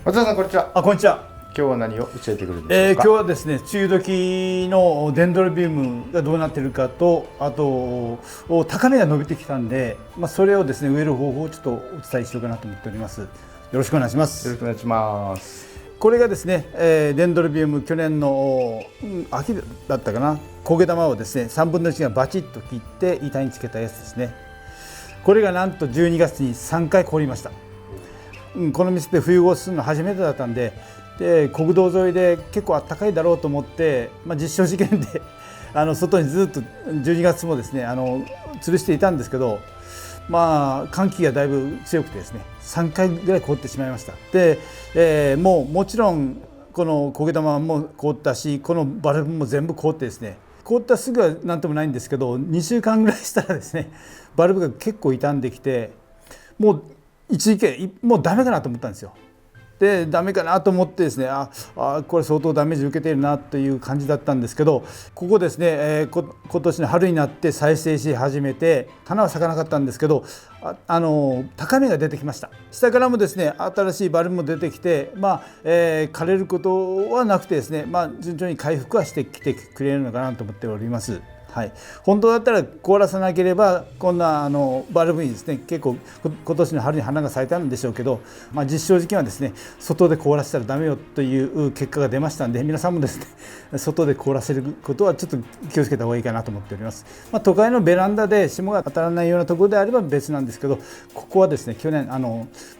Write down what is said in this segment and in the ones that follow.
松田さん、こんにちは。こんにちは。今日は何を教えてくれるんでしょうか。今日はですね、梅雨時のデンドロビウムがどうなっているかと、あと高値が伸びてきたんで、それをですね植える方法をちょっとお伝えしようかなと思っております。よろしくお願いします。よろしくお願いします。これがですね、デンドロビウム去年の、秋だったかな、焦げ玉をですね3分の1がバチッと切って板につけたやつですね。これがなんと12月に3回凍りました。この店で冬越しするの初めてだったんで、国道沿いで結構あったかいだろうと思って、実証実験で外にずっと12月もですね吊るしていたんですけど、寒気がだいぶ強くてですね3回ぐらい凍ってしまいました。で、もちろんこの焦げ玉も凍ったし、このバルブも全部凍ってですね、凍ったすぐは何ともないんですけど、2週間ぐらいしたらですねバルブが結構傷んできて、もう一時期もうダメかなと思ったんですよ。でダメかなと思ってですね、これ相当ダメージ受けているなという感じだったんですけど、ここですね、今年の春になって再生し始めて、花は咲かなかったんですけど、高芽が出てきました。下からもですね新しいバルブも出てきて、枯れることはなくてですね、順調に回復はしてきてくれるのかなと思っております。本当だったら凍らさなければこんなバルブにですね結構今年の春に花が咲いたんでしょうけど、実証実験はですね外で凍らせたらダメよという結果が出ましたんで、皆さんもですね外で凍らせることはちょっと気をつけた方がいいかなと思っております。都会のベランダで霜が当たらないようなところであれば別なんですけど、ここはですね去年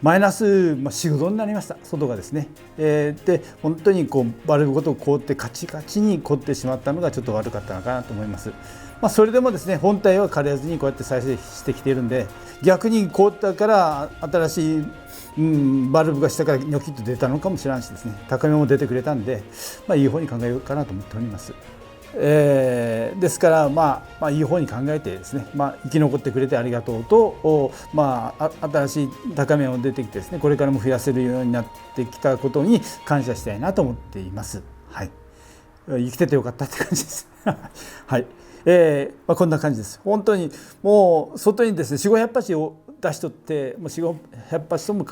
マイナス4、5度になりました、外がですね。で本当にバルブごと凍ってカチカチに凍ってしまったのがちょっと悪かったのかなと思います。それでもですね本体は枯れずにこうやって再生してきているんで、逆に凍ったから新しい、バルブが下からニョキッと出たのかもしれないしですね、高めも出てくれたんで、いい方に考えようかなと思っております。ですからいい方に考えてですね、生き残ってくれてありがとうと、新しい高めも出てきてですね、これからも増やせるようになってきたことに感謝したいなと思っています。生きててよかったって感じですこんな感じです。本当にもう外にですね4、500鉢を出しとって、もう4、500鉢とも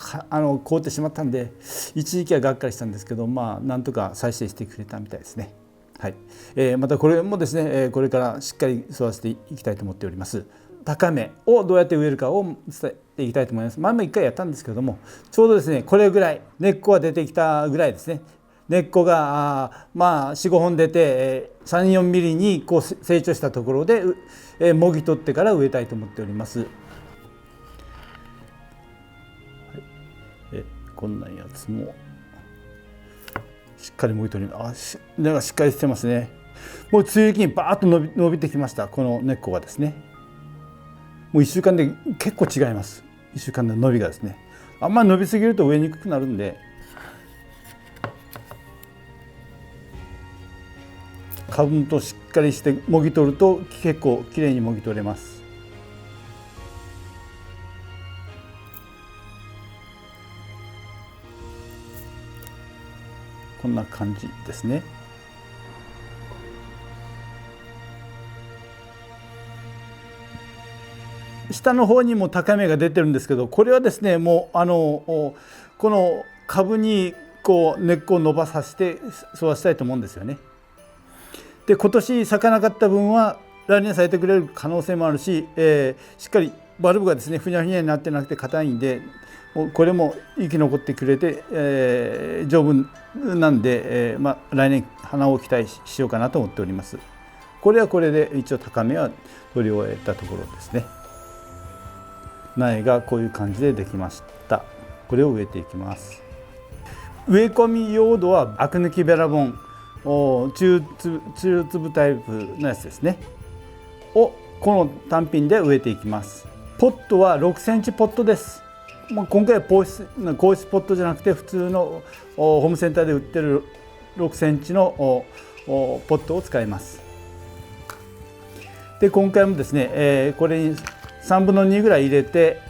凍ってしまったんで、一時期はがっかりしたんですけど、なんとか再生してくれたみたいですね。またこれもですねこれからしっかり育てていきたいと思っております。高芽をどうやって植えるかを伝えていきたいと思います。1回やったんですけども、ちょうどですねこれぐらい根っこが出てきたぐらいですね。根っこが4、5本出て3、4ミリに成長したところでもぎ取ってから植えたいと思っております。こんなやつもしっかりもぎ取ります。根がしっかりしてますね。もう梅雨時にバーッと伸びてきました。この根っこがですね、もう1週間で結構違います。1週間の伸びがですね、あんまり伸びすぎると植えにくくなるんで、株としっかりしてもぎ取ると結構きれいにもぎ取れます。こんな感じですね。下の方にも高芽が出てるんですけど、これはですねもうこの株に根っこを伸ばさせて育てたいと思うんですよね。で今年咲かなかった分は来年咲いてくれる可能性もあるし、しっかりバルブがですねふにゃふにゃになってなくて硬いんで、これも生き残ってくれて、丈夫なんで、来年花を期待しようかなと思っております。これはこれで一応高芽は取り終えたところですね。苗がこういう感じでできました。これを植えていきます。植え込み用土はアク抜きベラボン中粒タイプのやつですねをこの単品で植えていきます。ポットは6センチポットです。今回は硬質ポットじゃなくて普通のホームセンターで売ってる6センチのポットを使います。で今回もですね、これに3分の2ぐらい入れて、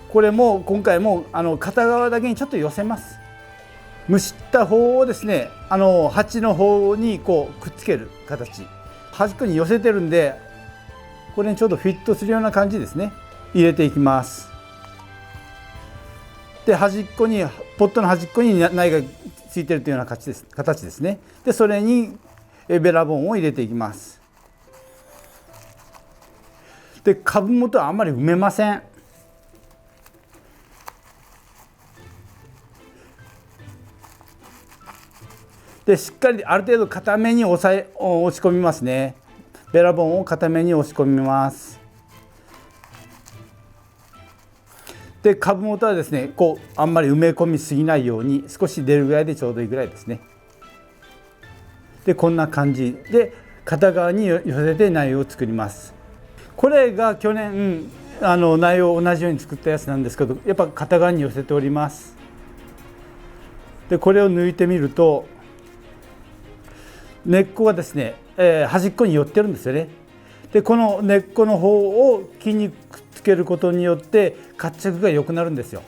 これも今回も片側だけにちょっと寄せます。蒸した方をですね鉢の方にくっつける形、端っこに寄せてるんで、これにちょうどフィットするような感じですね。入れていきます。で端っこにポットの端っこに苗がついているというような形ですね。でそれにべらぼんを入れていきます。で株元はあんまり埋めません。でしっかりある程度固めに押し込みますね。べらぼんを固めに押し込みます。で株元はですねこうあんまり埋め込みすぎないように少し出るぐらいでちょうどいいぐらいですね。でこんな感じで片側に寄せて苗を作ります。これが去年苗を同じように作ったやつなんですけど、やっぱ片側に寄せております。でこれを抜いてみると根っこがですね、端っこに寄ってるんですよね。でこの根っこの方を木にくっつけることによって活着が良くなるんですよ。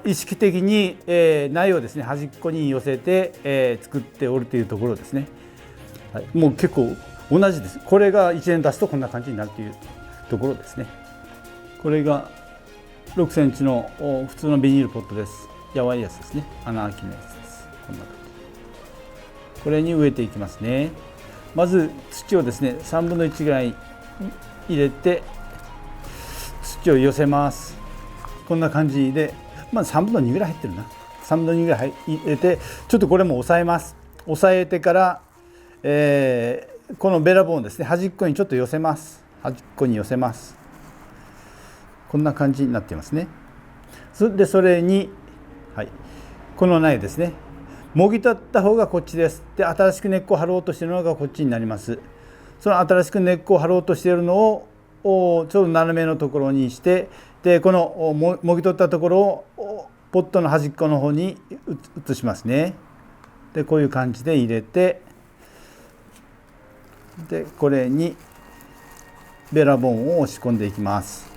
意識的に、苗をですね端っこに寄せて、作っておるというところですね。はい、もう結構同じです。これが1年経つとこんな感じになるというところですね。これが6センチの普通のビニールポットです。やわいやつですね。穴開きのやつです。こんな感じ。これに植えていきますね。まず土をですね3分の1ぐらい入れて土を寄せます。こんな感じで、3分の2ぐらい入ってるな。3分の2ぐらい入れてちょっとこれも押さえます。押さえてから、このべらぼんをですね端っこにちょっと寄せます。端っこに寄せます。こんな感じになっていますね。でそれに、この苗ですねもぎ取った方がこっちです。で新しく根っこを張ろうとしているのがこっちになります。その新しく根っこを張ろうとしているのをちょうど斜めのところにして、でこのもぎ取ったところをポットの端っこの方に移しますね。でこういう感じで入れて、でこれにべらぼんを押し込んでいきます。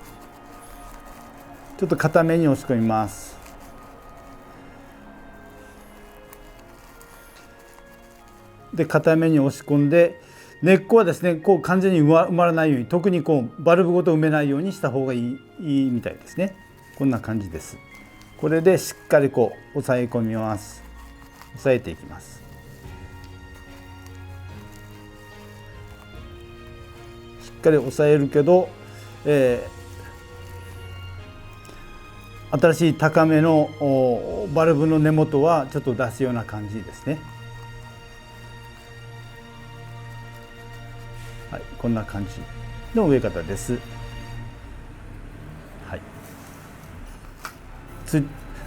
ちょっと固めに押し込みます。で固めに押し込んで根っこはですねこう完全に埋まらないように、特にこうバルブごと埋めないようにした方がいいみたいですね。こんな感じです。これでしっかりこう押さえ込みます。押さえていきます。しっかり押さえるけど、新しい高めのバルブの根元はちょっと出すような感じですね。こんな感じの植え方です。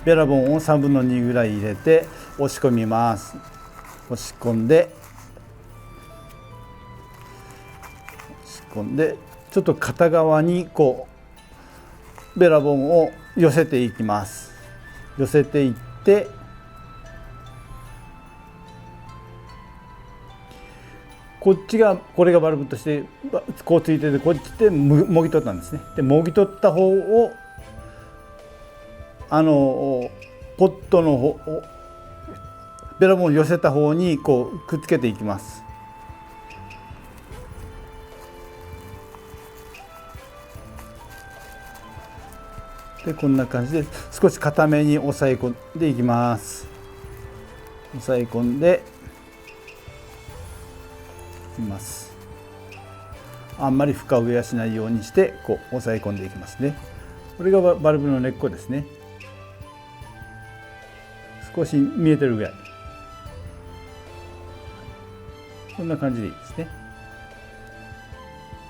べらぼんを3分の2ぐらい入れて押し込みます。押し込んでちょっと片側にこうべらぼんを寄せていきます。寄せていってこれがバルブとしてこうついてて、こっちでもぎ取ったんですね。でもぎ取った方をポットの方べらぼんを寄せた方にこうくっつけていきます。でこんな感じで少し固めに押さえ込んでいきます。押さえ込んでいます。あんまり深植えはしないようにしてこう押さえ込んでいきますね。これがバルブの根っこですね。少し見えてるぐらい、こんな感じでいいですね。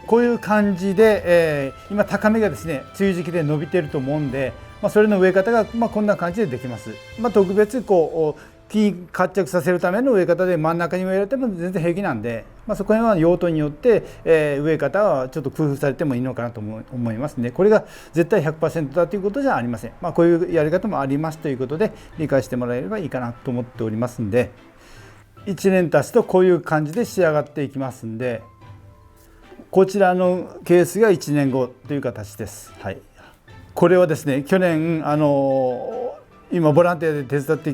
こういう感じで、今高めがですね梅雨時期で伸びていると思うんで、それの植え方がこんな感じでできます。特別こう木に活着させるための植え方で真ん中に植えられても全然平気なんで、そこら辺は用途によって、植え方はちょっと工夫されてもいいのかなと思いますね。これが絶対 100% だということじゃありません。こういうやり方もありますということで理解してもらえればいいかなと思っておりますんで、1年経つとこういう感じで仕上がっていきますんで、こちらのケースが1年後という形です。これはですね去年今ボランティアで手伝って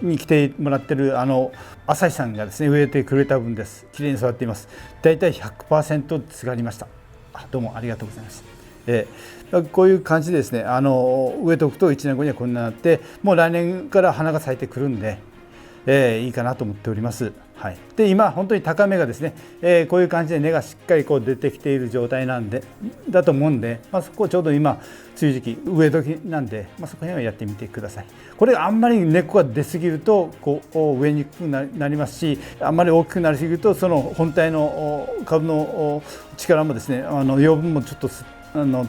に来てもらってる朝日さんがですね植えてくれた分です。きれいに育っています。だいたい 100% つがりました。どうもありがとうございます。こういう感じでですね植えておくと1年後にはこんなになって、もう来年から花が咲いてくるんで、いいかなと思っております。はい、で今本当に高芽がですね、こういう感じで根がしっかりこう出てきている状態だと思うんで、そこをちょうど今梅雨時期植え時なんで、そこら辺はやってみてください。これあんまり根っこが出過ぎるとこう植えにくくなりますし、あんまり大きくなりすぎるとその本体の株の力もですね養分もちょっと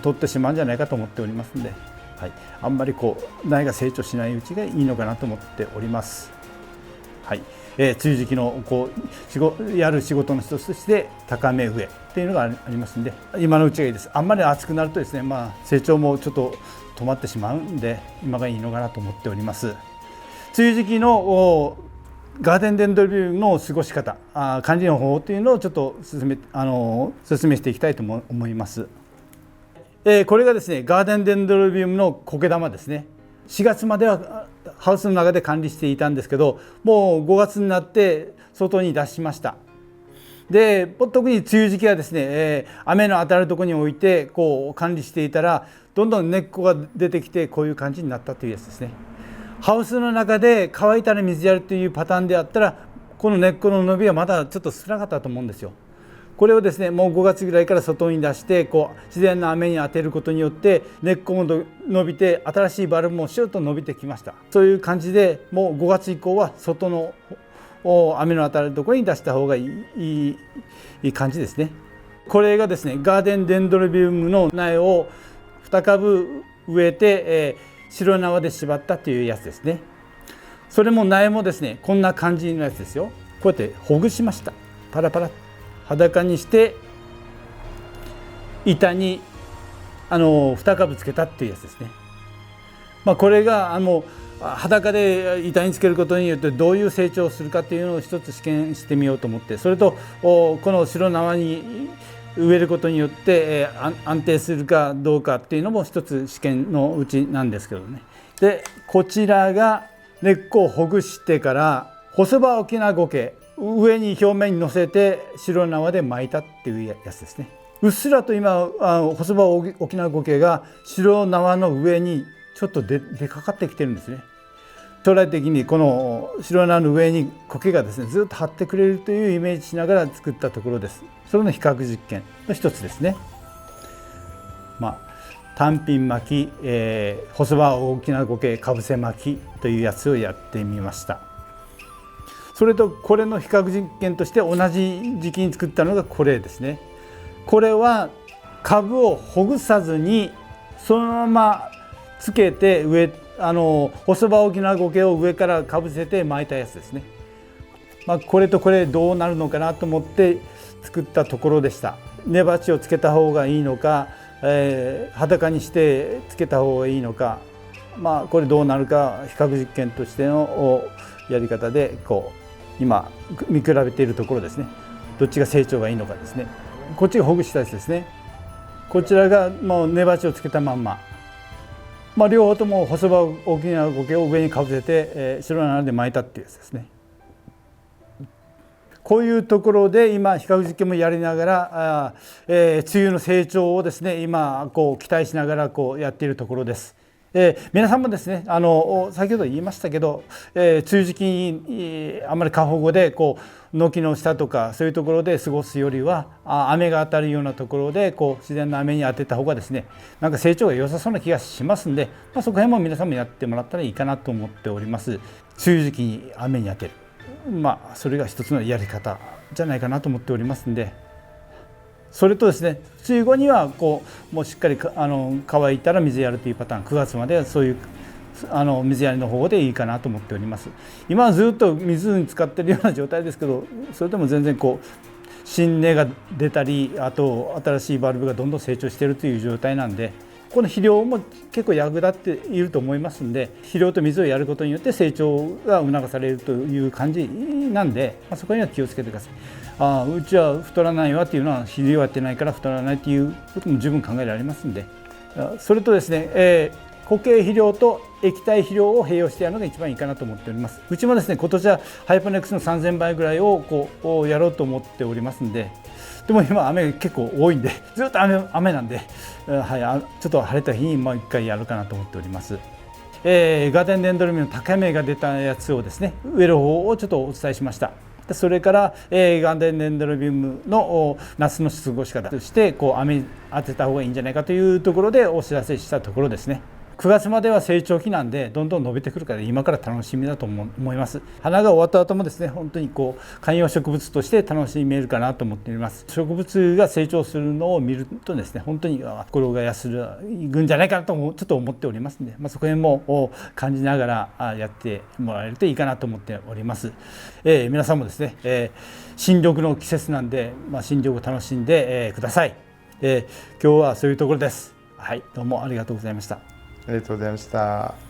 取ってしまうんじゃないかと思っておりますので、はい、あんまりこう苗が成長しないうちがいいのかなと思っております。はい、梅雨時期のやる仕事の一つとして高芽植えっていうのがありますんで、今のうちがいいです。あんまり暑くなるとですね、成長もちょっと止まってしまうんで、今がいいのかなと思っております。梅雨時期のガーデンデンドロビウムの過ごし方、管理の方法というのをちょっと説明していきたいと思います。これがですねガーデンデンドロビウムの苔玉ですね。4月まではハウスの中で管理していたんですけど、もう5月になって外に出しました。で特に梅雨時期はですね、雨の当たるところに置いてこう管理していたら、どんどん根っこが出てきてこういう感じになったというやつですね。ハウスの中で乾いたら水やるというパターンであったら、この根っこの伸びはまだちょっと少なかったと思うんですよ。これをですねもう5月ぐらいから外に出して自然な雨に当てることによって根っこも伸びて、新しいバルブもシュッと伸びてきました。そういう感じでもう5月以降は外の雨の当たるところに出した方がいい感じですね。これがですねガーデンデンドロビウムの苗を2株植えて、白縄で縛ったというやつですね。それも苗もですねこんな感じのやつですよ。こうやってほぐしました。パラパラ裸にして板に2株つけたっていうやつですね。これが裸で板につけることによってどういう成長をするかっていうのを一つ試験してみようと思って、それとこの白縄に植えることによって安定するかどうかっていうのも一つ試験のうちなんですけどね。でこちらが根っこをほぐしてから細葉沖縄苔上に表面に乗せて白縄で巻いたっていうやつですね。うっすらと今細葉沖縄苔が白縄の上にちょっと出かかってきてるんですね。将来的にこの白縄の上に苔がですねずっと張ってくれるというイメージしながら作ったところです。それの比較実験の一つですね。単品巻き、細葉沖縄苔かぶせ巻きというやつをやってみました。それとこれの比較実験として同じ時期に作ったのがこれですね。これは株をほぐさずにそのままつけて細葉沖縄苔を上からかぶせて巻いたやつですね。これとこれどうなるのかなと思って作ったところでした。根鉢をつけた方がいいのか、裸にしてつけた方がいいのか、これどうなるか比較実験としてのやり方で今見比べているところですね。どっちが成長がいいのかですね。こっちがほぐしたやつですね。こちらがもう根鉢をつけたまんま、両方とも細葉沖縄苔を上にかぶせて、白縄で巻いたっていうやつですね。こういうところで今比較実験もやりながら梅雨の成長をですね今期待しながらやっているところです。皆さんもですね先ほど言いましたけど、梅雨時期にあんまり過保護で軒の下とかそういうところで過ごすよりは雨が当たるようなところで自然な雨に当てた方がですねなんか成長が良さそうな気がしますんで、そこら辺も皆さんもやってもらったらいいかなと思っております。梅雨時期に雨に当てる、それが一つのやり方じゃないかなと思っておりますんで、それとですね梅雨後にはもうしっかり乾いたら水やるというパターン、9月まではそういう水やりの方法でいいかなと思っております。今はずっと水に浸かっているような状態ですけど、それでも全然新根が出たり、あと新しいバルブがどんどん成長しているという状態なんで、この肥料も結構役立っていると思いますんで、肥料と水をやることによって成長が促されるという感じなんで、そこには気をつけてください。うちは太らないわっていうのは肥料やってないから太らないっていうことも十分考えられますんで、それとですね、固形肥料と液体肥料を併用してやるのが一番いいかなと思っております。うちもですね、今年はハイパーネックスの3000倍ぐらいをやろうと思っておりますんで、でも今雨結構多いんで、ずっと雨なんで、はい、ちょっと晴れた日にもう1回やるかなと思っております。ガーデンデンドロビウムの高芽が出たやつをですね、植える方をちょっとお伝えしました。それから、ガーデンデンドロビウムの夏の過ごし方として雨当てた方がいいんじゃないかというところでお知らせしたところですね。9月までは成長期なんでどんどん伸びてくるから今から楽しみだと思います。花が終わった後もですね、本当に観葉植物として楽しめるかなと思っております。植物が成長するのを見るとですね、本当に心が安らぐんじゃないかなとちょっと思っておりますので、そこへも感じながらやってもらえるといいかなと思っております。皆さんもですね、新緑の季節なんで、新緑を楽しんでください。今日はそういうところです。はい、どうもありがとうございました。ありがとうございました。